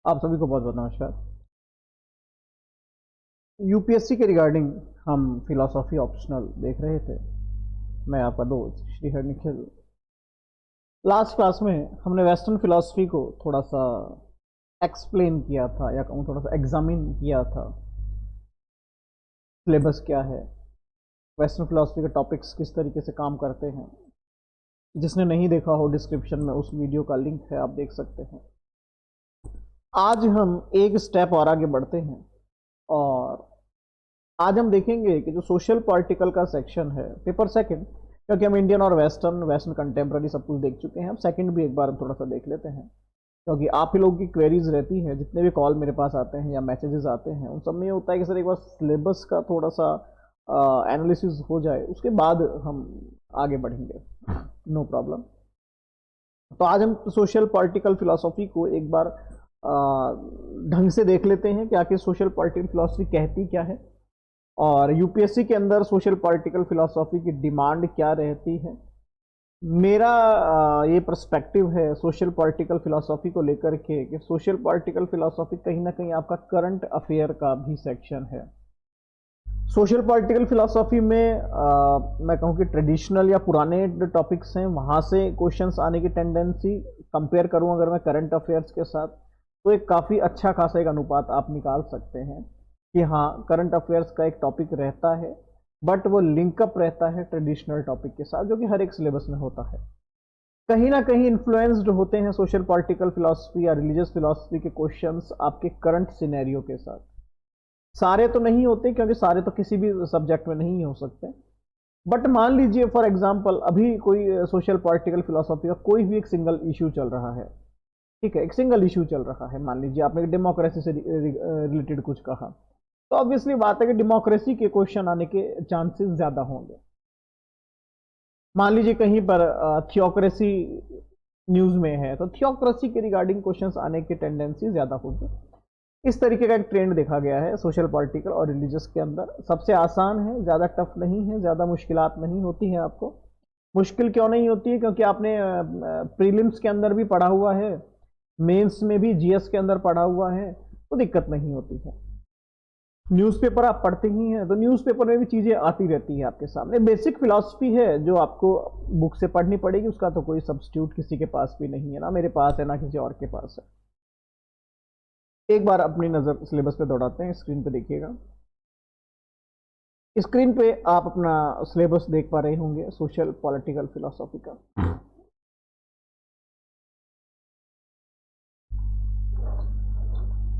आप सभी को बहुत बहुत नमस्कार। यूपीएससी के रिगार्डिंग हम फिलॉसफी ऑप्शनल देख रहे थे। मैं आपका दोस्त श्रीहर निखिल। लास्ट क्लास में हमने वेस्टर्न फिलॉसफी को थोड़ा सा एक्सप्लेन किया था, या कहूँ थोड़ा सा एग्जामिन किया था। सिलेबस क्या है, वेस्टर्न फिलॉसफी के टॉपिक्स किस तरीके से काम करते हैं। जिसने नहीं देखा हो, डिस्क्रिप्शन में उस वीडियो का लिंक है, आप देख सकते हैं। आज हम एक स्टेप और आगे बढ़ते हैं और आज हम देखेंगे कि जो सोशल पार्टिकल का सेक्शन है, पेपर सेकंड, क्योंकि हम इंडियन और वेस्टर्न कंटेम्प्रेरी सब कुछ देख चुके हैं, हम सेकंड भी एक बार हम थोड़ा सा देख लेते हैं, क्योंकि आप ही लोगों की क्वेरीज रहती हैं। जितने भी कॉल मेरे पास आते हैं या मैसेजेस आते हैं, उन सब में ये होता है कि सर एक बार सिलेबस का थोड़ा सा एनालिसिस हो जाए, उसके बाद हम आगे बढ़ेंगे। No problem. तो आज हम सोशल पार्टिकल फिलॉसफी को एक बार ढंग से देख लेते हैं कि आखिर सोशल पार्टिकल फिलॉसफी कहती क्या है, और यूपीएससी के अंदर सोशल पार्टिकल फिलॉसफी की डिमांड क्या रहती है। मेरा ये पर्सपेक्टिव है सोशल पार्टिकल फिलॉसफी को लेकर के कि सोशल पार्टिकल फिलॉसफी कहीं ना कहीं आपका करंट अफेयर का भी सेक्शन है। सोशल पार्टिकल फिलॉसफी में मैं कहूँ कि ट्रेडिशनल या पुराने टॉपिक्स हैं, वहाँ से क्वेश्चंस आने की टेंडेंसी कंपेयर करूँ अगर मैं करंट अफेयर्स के साथ, तो एक काफ़ी अच्छा खासा एक अनुपात आप निकाल सकते हैं कि हाँ, करंट अफेयर्स का एक टॉपिक रहता है, बट वो लिंकअप रहता है ट्रेडिशनल टॉपिक के साथ, जो कि हर एक सिलेबस में होता है। कहीं ना कहीं इन्फ्लुएंस्ड होते हैं सोशल पार्टिकल फिलॉसफी या रिलीजियस फिलॉसफी के क्वेश्चंस आपके करंट सिनेरियो के साथ। सारे तो नहीं होते, क्योंकि सारे तो किसी भी सब्जेक्ट में नहीं हो सकते, बट मान लीजिए फॉर एग्जाम्पल अभी कोई सोशल पार्टिकल फिलॉसफी का कोई भी एक सिंगल इशू चल रहा है, ठीक है, एक सिंगल इशू चल रहा है। मान लीजिए आपने डेमोक्रेसी से रिलेटेड कुछ कहा, तो ऑब्वियसली बात है कि डेमोक्रेसी के क्वेश्चन आने के चांसेस ज्यादा होंगे। मान लीजिए कहीं पर थियोक्रेसी न्यूज में है, तो थियोक्रेसी के रिगार्डिंग क्वेश्चंस आने की टेंडेंसी ज्यादा होगी। इस तरीके का एक ट्रेंड देखा गया है सोशल पार्टिकल और रिलीजियस के अंदर। सबसे आसान है, ज्यादा टफ नहीं है, ज्यादा मुश्किलात नहीं होती है आपको। मुश्किल क्यों नहीं होती है? क्योंकि आपने प्रीलिम्स के अंदर भी पढ़ा हुआ है, मेंस में भी जीएस के अंदर पढ़ा हुआ है, तो दिक्कत नहीं होती है। न्यूज़पेपर आप पढ़ते ही हैं, तो न्यूज़पेपर में भी चीजें आती रहती है आपके सामने। बेसिक फिलॉसफी है जो आपको बुक से पढ़नी पड़ेगी, उसका तो कोई सब्स्टिट्यूट किसी के पास भी नहीं है, ना मेरे पास है ना किसी और के पास है। एक बार अपनी नजर सिलेबस पे दौड़ाते हैं, स्क्रीन पे देखिएगा। स्क्रीन पे आप अपना सिलेबस देख पा रहे होंगे सोशल पॉलिटिकल फिलॉसफी का।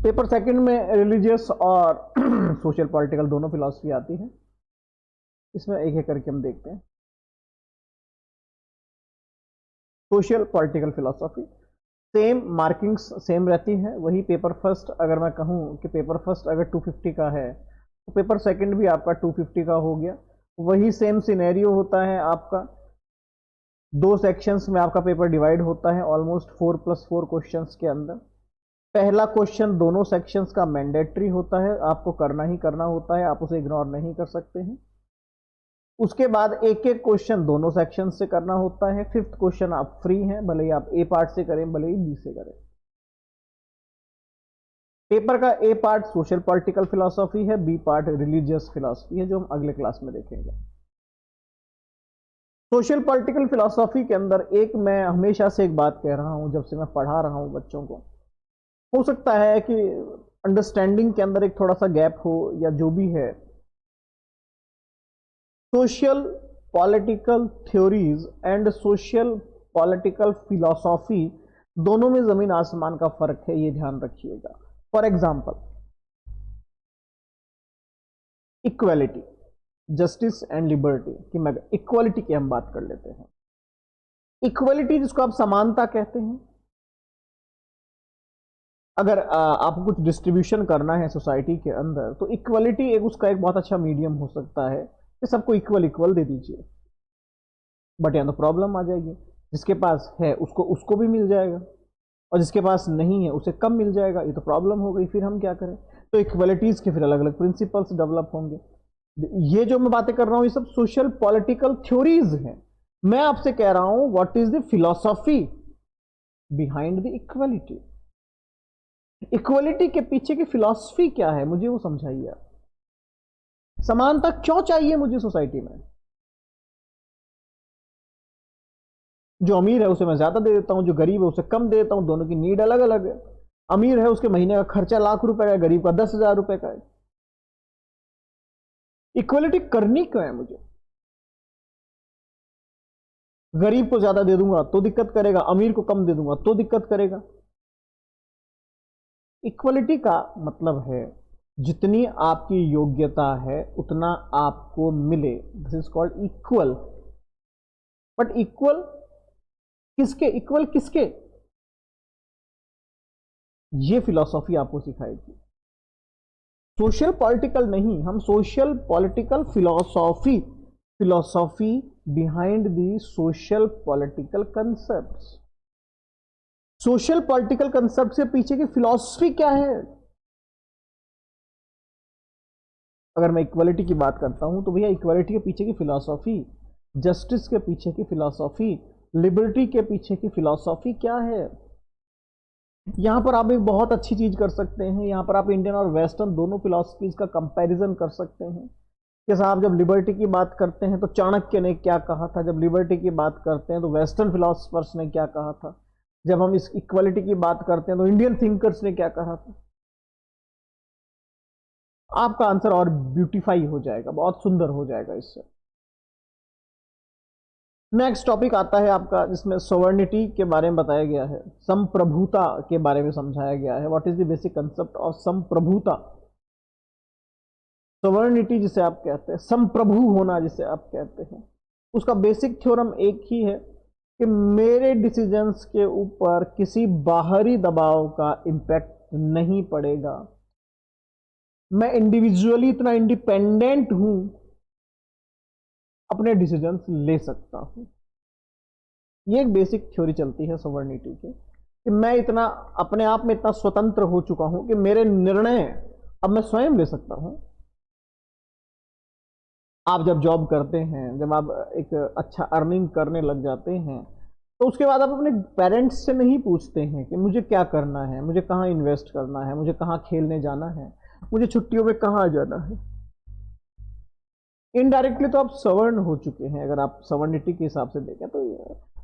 पेपर सेकंड में रिलीजियस और सोशल पॉलिटिकल दोनों फिलॉसफी आती है। इसमें एक एक करके हम देखते हैं। Social political philosophy same markings same रहती है, वही पेपर फर्स्ट। अगर मैं कहूं कि पेपर फर्स्ट अगर 250 का है, तो पेपर सेकंड भी आपका 250 का हो गया। वही सेम सिनेरियो होता है आपका। दो सेक्शंस में आपका पेपर डिवाइड होता है ऑलमोस्ट 4+4 क्वेश्चंस के अंदर। पहला क्वेश्चन दोनों सेक्शंस का मैंडेटरी होता है, आपको करना ही करना होता है, आप उसे इग्नोर नहीं कर सकते हैं। उसके बाद एक एक क्वेश्चन दोनों सेक्शन से करना होता है। फिफ्थ क्वेश्चन आप फ्री हैं, भले ही आप ए पार्ट से करें, भले ही बी से करें। पेपर का ए पार्ट सोशल पॉलिटिकल फिलॉसफी है, बी पार्ट रिलीजियस फिलॉसफी है, जो हम अगले क्लास में देखेंगे। सोशल पॉलिटिकल फिलॉसफी के अंदर एक मैं हमेशा से एक बात कह रहा हूं, जब से मैं पढ़ा रहा हूं बच्चों को, हो सकता है कि अंडरस्टैंडिंग के अंदर एक थोड़ा सा गैप हो या जो भी है। Social political theories and social political philosophy दोनों में जमीन आसमान का फर्क है, ये ध्यान रखिएगा। For example, equality, justice and liberty की मैं इक्वालिटी की हम बात कर लेते हैं। इक्वालिटी जिसको आप समानता कहते हैं, अगर आपको कुछ डिस्ट्रीब्यूशन करना है सोसाइटी के अंदर, तो इक्वालिटी एक उसका एक बहुत अच्छा मीडियम हो सकता है कि सबको इक्वल इक्वल दे दीजिए। बट यहाँ तो प्रॉब्लम आ जाएगी, जिसके पास है उसको उसको भी मिल जाएगा, और जिसके पास नहीं है उसे कम मिल जाएगा। ये तो प्रॉब्लम हो गई, फिर हम क्या करें? तो इक्वलिटीज के फिर अलग अलग प्रिंसिपल्स डेवलप होंगे। ये जो मैं बातें कर रहा हूं, ये सब सोशल पॉलिटिकल थ्योरीज हैं। मैं आपसे कह रहा हूं what is the philosophy behind the equality. Equality के पीछे की फिलॉसफी क्या है, मुझे वो समझाइए। समानता क्यों चाहिए मुझे सोसाइटी में? जो अमीर है उसे मैं ज्यादा दे देता हूं, जो गरीब है उसे कम दे देता हूं, दोनों की नीड अलग अलग है। अमीर है उसके महीने का खर्चा ₹1,00,000 का है, गरीब का ₹10,000 का है। इक्वलिटी करनी क्यों है मुझे? गरीब को ज्यादा दे दूंगा तो दिक्कत करेगा, अमीर को कम दे दूंगा तो दिक्कत करेगा। इक्वलिटी का मतलब है जितनी आपकी योग्यता है उतना आपको मिले, this is called equal. But equal किसके? इक्वल किसके? ये फिलॉसफी आपको सिखाएगी। सोशल पॉलिटिकल नहीं, हम social political philosophy, philosophy behind the social political concepts. Social political concept से पीछे की फिलॉसफी क्या है? अगर मैं इक्वलिटी की बात करता हूं तो भैया इक्वलिटी के पीछे की फिलॉसफी, जस्टिस के पीछे की फिलॉसफी, लिबर्टी के पीछे की फिलॉसफी क्या है? यहां पर आप एक बहुत अच्छी चीज कर सकते हैं, यहां पर आप इंडियन और वेस्टर्न दोनों फिलॉसफीज का कंपैरिजन कर सकते हैं कि साहब जब लिबर्टी की बात करते हैं तो चाणक्य ने क्या कहा था, जब लिबर्टी की बात करते हैं तो वेस्टर्न फिलोसफर्स ने क्या कहा था, जब हम इस इक्वलिटी की बात करते हैं तो इंडियन थिंकर्स ने क्या कहा था। आपका आंसर और ब्यूटीफाई हो जाएगा, बहुत सुंदर हो जाएगा इससे। नेक्स्ट टॉपिक आता है आपका जिसमें सोवर्निटी के बारे में बताया गया है, संप्रभुता के बारे में समझाया गया है। What is the basic concept of संप्रभुता? सोवर्निटी जिसे आप कहते हैं, संप्रभु होना जिसे आप कहते हैं, उसका बेसिक थ्योरम एक ही है कि मेरे डिसीजंस के ऊपर किसी बाहरी दबाव का इंपैक्ट नहीं पड़ेगा, मैं इंडिविजुअली इतना इंडिपेंडेंट हूं, अपने डिसीजंस ले सकता हूं। ये एक बेसिक थ्योरी चलती है सोवर्निटी की कि मैं इतना अपने आप में इतना स्वतंत्र हो चुका हूं कि मेरे निर्णय अब मैं स्वयं ले सकता हूं। आप जब जॉब करते हैं, जब आप एक अच्छा अर्निंग करने लग जाते हैं, तो उसके बाद आप अपने पेरेंट्स से नहीं पूछते हैं कि मुझे क्या करना है, मुझे कहाँ इन्वेस्ट करना है, मुझे कहाँ खेलने जाना है, मुझे छुट्टियों में कहाँ जाना है। इनडायरेक्टली तो आप सवर्ण हो चुके हैं, अगर आप सवर्निटी के हिसाब से देखें तो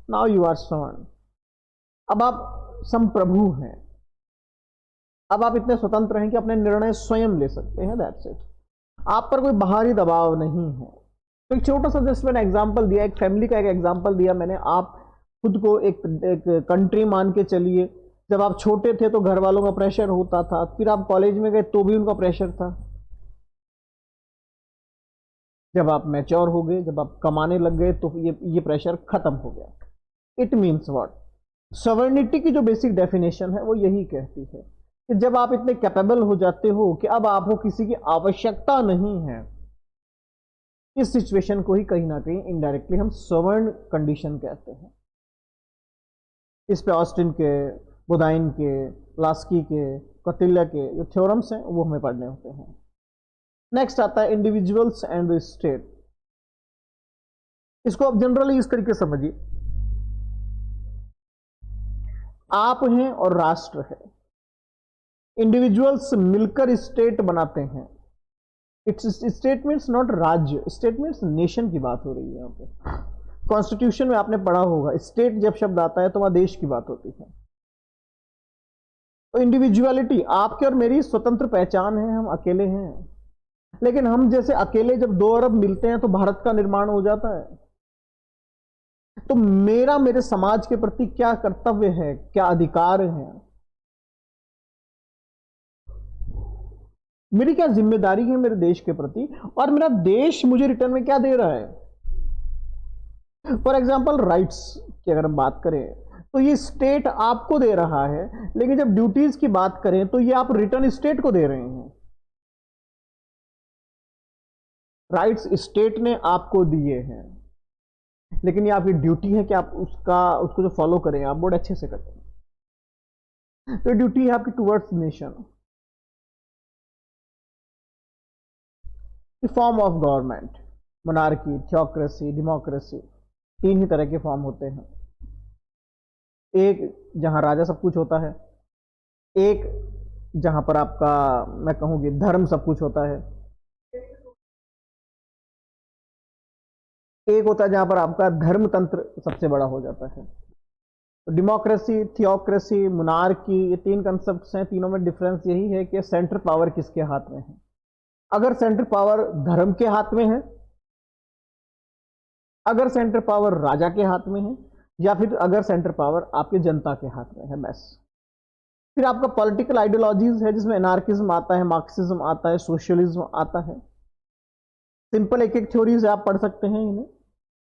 नाउ यू आर सवर्ण। अब आप संप्रभु हैं, अब आप इतने स्वतंत्र हैं कि अपने निर्णय स्वयं ले सकते हैं, दैट्स इट। आप पर कोई बाहरी दबाव नहीं है। तो एक छोटा सा जस्ट मैंने एग्जांपल दिया, एक फैमिली का एक एग्जांपल दिया मैंने। आप खुद को एक कंट्री मान के चलिए, जब आप छोटे थे तो घर वालों का प्रेशर होता था, फिर आप कॉलेज में गए तो भी उनका प्रेशर था, जब आप मैच्योर हो गए, जब आप कमाने लग गए तो ये प्रेशर खत्म हो गया। It means what? सवर्निटी की जो बेसिक डेफिनेशन है वो यही कहती है कि जब आप इतने कैपेबल हो जाते हो कि अब आपको किसी की आवश्यकता नहीं है, इस सिचुएशन को ही कहीं ना कहीं इनडायरेक्टली हम सवर्ण कंडीशन कहते हैं। इस पे ऑस्टिन के, बुदाइन के, लास्की के, कौटिल्य के जो थ्योरम्स हैं वो हमें पढ़ने होते हैं। नेक्स्ट आता है इंडिविजुअल्स एंड द स्टेट। इसको आप जनरली इस तरीके से समझिए, आप हैं और राष्ट्र है, इंडिविजुअल्स मिलकर स्टेट बनाते हैं। इट्स स्टेट मीन्स नॉट राज्य, स्टेट मीन्स नेशन की बात हो रही है यहाँ पे। कॉन्स्टिट्यूशन में आपने पढ़ा होगा, स्टेट जब शब्द आता है तो वहां देश की बात होती है। तो इंडिविजुअलिटी आपके और मेरी स्वतंत्र पहचान है, हम अकेले हैं, लेकिन हम जैसे अकेले जब 2 अरब मिलते हैं तो भारत का निर्माण हो जाता है। तो मेरा मेरे समाज के प्रति क्या कर्तव्य है, क्या अधिकार है, मेरी क्या जिम्मेदारी है मेरे देश के प्रति, और मेरा देश मुझे रिटर्न में क्या दे रहा है। फॉर एग्जाम्पल राइट्स की अगर हम बात करें तो ये स्टेट आपको दे रहा है, लेकिन जब ड्यूटीज की बात करें तो ये आप रिटर्न स्टेट को दे रहे हैं। राइट्स स्टेट ने आपको दिए हैं, लेकिन ये आपकी ड्यूटी है कि आप उसको जो फॉलो करें, आप बहुत अच्छे से करते हैं। तो ड्यूटी है आपकी towards nation. Form of government, monarchy, theocracy, democracy, 3 ही तरह के फॉर्म होते हैं। एक जहां राजा सब कुछ होता है, एक जहां पर आपका मैं कहूँगी धर्म सब कुछ होता है, एक होता है जहां पर आपका धर्म तंत्र सबसे बड़ा हो जाता है। तो डेमोक्रेसी, थियोक्रेसी, मोनार्की, ये तीन कंसेप्ट हैं, तीनों में डिफरेंस यही है कि सेंट्रल पावर किसके हाथ में है। अगर सेंट्रल पावर धर्म के हाथ में है, अगर सेंट्रल पावर राजा के हाथ में है, या फिर अगर सेंट्रल पावर आपकी जनता के हाथ में है, बस। फिर आपका पॉलिटिकल आइडियोलॉजीज है जिसमें एनार्किज्म आता है, मार्क्सिज्म आता है, सोशलिज्म आता है। सिंपल एक एक थ्योरीज आप पढ़ सकते हैं इन्हें।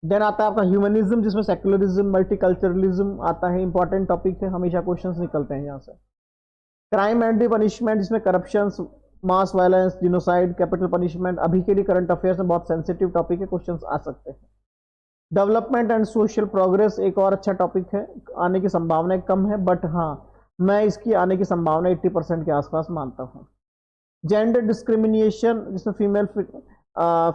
देन आता है आपका ह्यूमनिज्म जिसमें सेक्युलरिज्म, मल्टीकल्चरलिज्म आता है, इंपॉर्टेंट टॉपिक है, हमेशा क्वेश्चंस निकलते हैं यहाँ से। क्राइम एंड पनिशमेंट जिसमें करप्शन, मास वायलेंस, जिनोसाइड, कैपिटल पनिशमेंट, अभी के लिए करंट अफेयर्स में बहुत सेंसिटिव टॉपिक है, क्वेश्चंस आ सकते हैं। डेवलपमेंट एंड सोशल प्रोग्रेस एक और अच्छा टॉपिक है, आने की संभावना कम है, बट हाँ मैं इसकी आने की संभावना 80% के आसपास मानता हूँ। जेंडर डिस्क्रिमिनेशन जिसमें फीमेल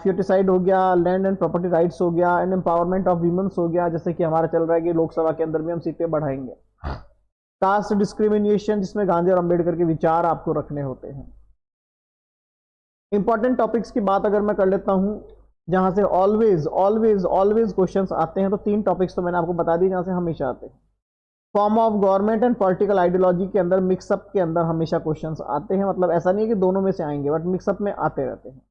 फ्यूटिसाइड हो गया, लैंड एंड प्रॉपर्टी राइट्स हो गया, एंड एम्पावरमेंट ऑफ वीमेंस हो गया, जैसे कि हमारा चल रहा है कि लोकसभा के अंदर भी हम सीटें बढ़ाएंगे। कास्ट डिस्क्रिमिनेशन जिसमें गांधी और अंबेडकर के विचार आपको रखने होते हैं। इंपॉर्टेंट टॉपिक्स की बात अगर मैं कर लेता हूं जहां से ऑलवेज ऑलवेज ऑलवेज क्वेश्चंस आते हैं, तो 3 टॉपिक्स तो मैंने आपको बता दिए जहां से हमेशा आते हैं। Form of government and political ideology के अंदर मिक्सअप के अंदर हमेशा क्वेश्चंस आते हैं, मतलब ऐसा नहीं है कि दोनों में से आएंगे, बट मिक्सअप में आते रहते हैं।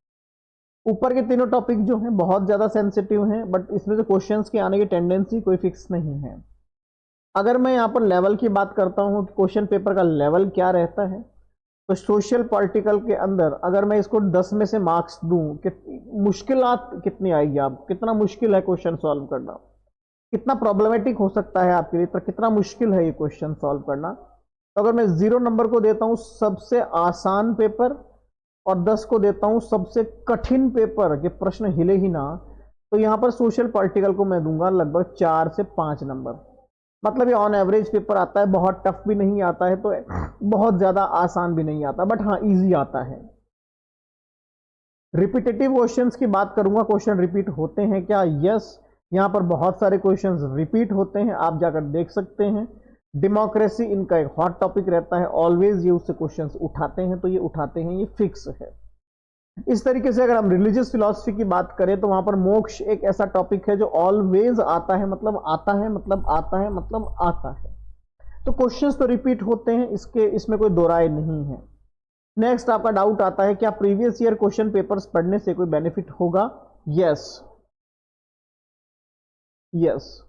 ऊपर के तीनों टॉपिक जो हैं बहुत ज्यादा सेंसिटिव हैं, बट इसमें से क्वेश्चंस के आने की टेंडेंसी कोई फिक्स नहीं है। अगर मैं यहाँ पर लेवल की बात करता हूँ कि क्वेश्चन पेपर का लेवल क्या रहता है, तो सोशल पॉलिटिकल के अंदर अगर मैं इसको 10 में से मार्क्स दूं कि मुश्किलात कितनी आएगी, आप कितना मुश्किल है क्वेश्चन सॉल्व करना, कितना प्रॉब्लमेटिक हो सकता है आपके लिए, तो कितना मुश्किल है ये क्वेश्चन सॉल्व करना। तो अगर मैं 0 नंबर को देता हूं सबसे आसान पेपर और 10 को देता हूं सबसे कठिन पेपर के प्रश्न हिले ही ना, तो यहां पर सोशल पॉलिटिकल को मैं दूंगा लगभग 4 से 5 नंबर। मतलब ये ऑन एवरेज पेपर आता है, बहुत टफ भी नहीं आता है, तो बहुत ज्यादा आसान भी नहीं आता, बट हाँ इजी आता है। रिपीटेटिव क्वेश्चंस की बात करूंगा, क्वेश्चन रिपीट होते हैं क्या? यस, यहां पर बहुत सारे क्वेश्चंस रिपीट होते हैं, आप जाकर देख सकते हैं। डेमोक्रेसी इनका एक हॉट टॉपिक रहता है, ऑलवेज ये उससे क्वेश्चंस उठाते हैं, तो ये उठाते हैं, ये फिक्स है। इस तरीके से अगर हम रिलीजियस फिलॉसफी की बात करें तो वहां पर मोक्ष एक ऐसा टॉपिक है जो ऑलवेज आता है, मतलब आता है, मतलब आता है, मतलब आता है। तो क्वेश्चंस तो रिपीट होते हैं, इसमें कोई दो राय नहीं है। नेक्स्ट आपका डाउट आता है क्या प्रीवियस ईयर क्वेश्चन पेपर्स पढ़ने से कोई बेनिफिट होगा? Yes, yes,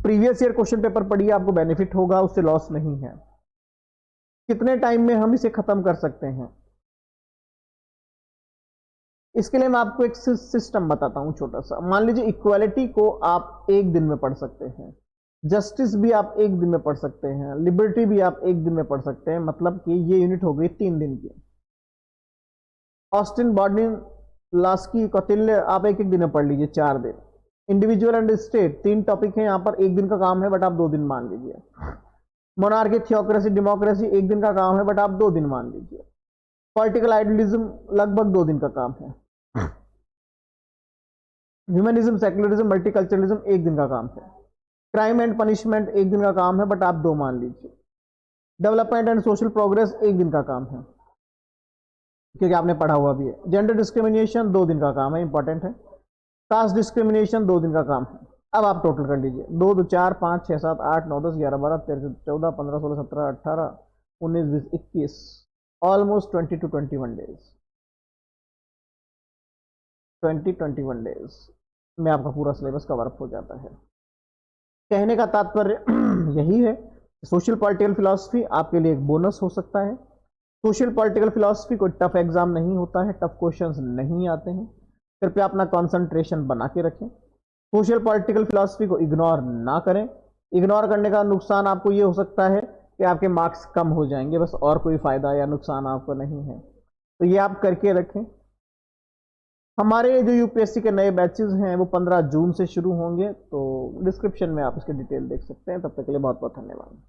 previous year question paper पढ़िए, आपको बेनिफिट होगा, उससे लॉस नहीं है। कितने टाइम में हम इसे खत्म कर सकते हैं? इसके लिए मैं आपको एक सिस्टम बताता हूं छोटा सा। मान लीजिए इक्वालिटी को आप 1 दिन में पढ़ सकते हैं, जस्टिस भी आप 1 दिन में पढ़ सकते हैं, लिबर्टी भी आप 1 दिन में पढ़ सकते हैं, मतलब कि ये यूनिट हो गई 3 दिन की। ऑस्टिन, बॉर्डिन, लास्की, कौटिल्य आप 1-1 दिन में पढ़ लीजिए, 4 दिन। इंडिविजुअल एंड स्टेट 3 टॉपिक है, यहां पर 1 दिन का काम है, बट आप 2 दिन मान लीजिए। मोनार्की, थियोक्रेसी, डेमोक्रेसी 1 दिन का काम है, बट आप 2 दिन मान लीजिए। पॉलिटिकल आइडियलिज्म लगभग 2 दिन का काम है। ह्यूमनिज्म, सेक्युलरिज्म, मल्टीकल्चरलिज्म 1 दिन का काम है। क्राइम एंड पनिशमेंट 1 दिन का काम है, बट आप 2 मान लीजिए। डेवलपमेंट एंड सोशल प्रोग्रेस 1 दिन का काम है, क्योंकि आपने पढ़ा हुआ भी है। जेंडर डिस्क्रिमिनेशन 2 दिन का काम है, इंपॉर्टेंट है। कास्ट डिस्क्रिमिनेशन 2 दिन का काम है। अब आप टोटल कर लीजिए, 2 2 4 5 6 7 8 9 10 11 12 13 14 15 16 17 18 19 20 21, ऑलमोस्ट 20 to 21 डेज, 20-21 डेज में आपका पूरा सिलेबस कवर अप हो जाता है। कहने का तात्पर्य यही है, सोशल पॉलिटिकल फिलॉसफी आपके लिए एक बोनस हो सकता है। सोशल पॉलिटिकल फिलॉसफी कोई टफ एग्जाम नहीं होता है, टफ क्वेश्चंस नहीं आते हैं, कृपया अपना कंसंट्रेशन बना के रखें। सोशल पॉलिटिकल फिलॉसफी को इग्नोर ना करें, इग्नोर करने का नुकसान आपको ये हो सकता है कि आपके मार्क्स कम हो जाएंगे, बस, और कोई फायदा या नुकसान आपको नहीं है, तो ये आप करके रखें। हमारे जो यूपीएससी के नए बैचेस हैं वो 15 जून से शुरू होंगे, तो डिस्क्रिप्शन में आप इसके डिटेल देख सकते हैं। तब तक के लिए बहुत बहुत धन्यवाद।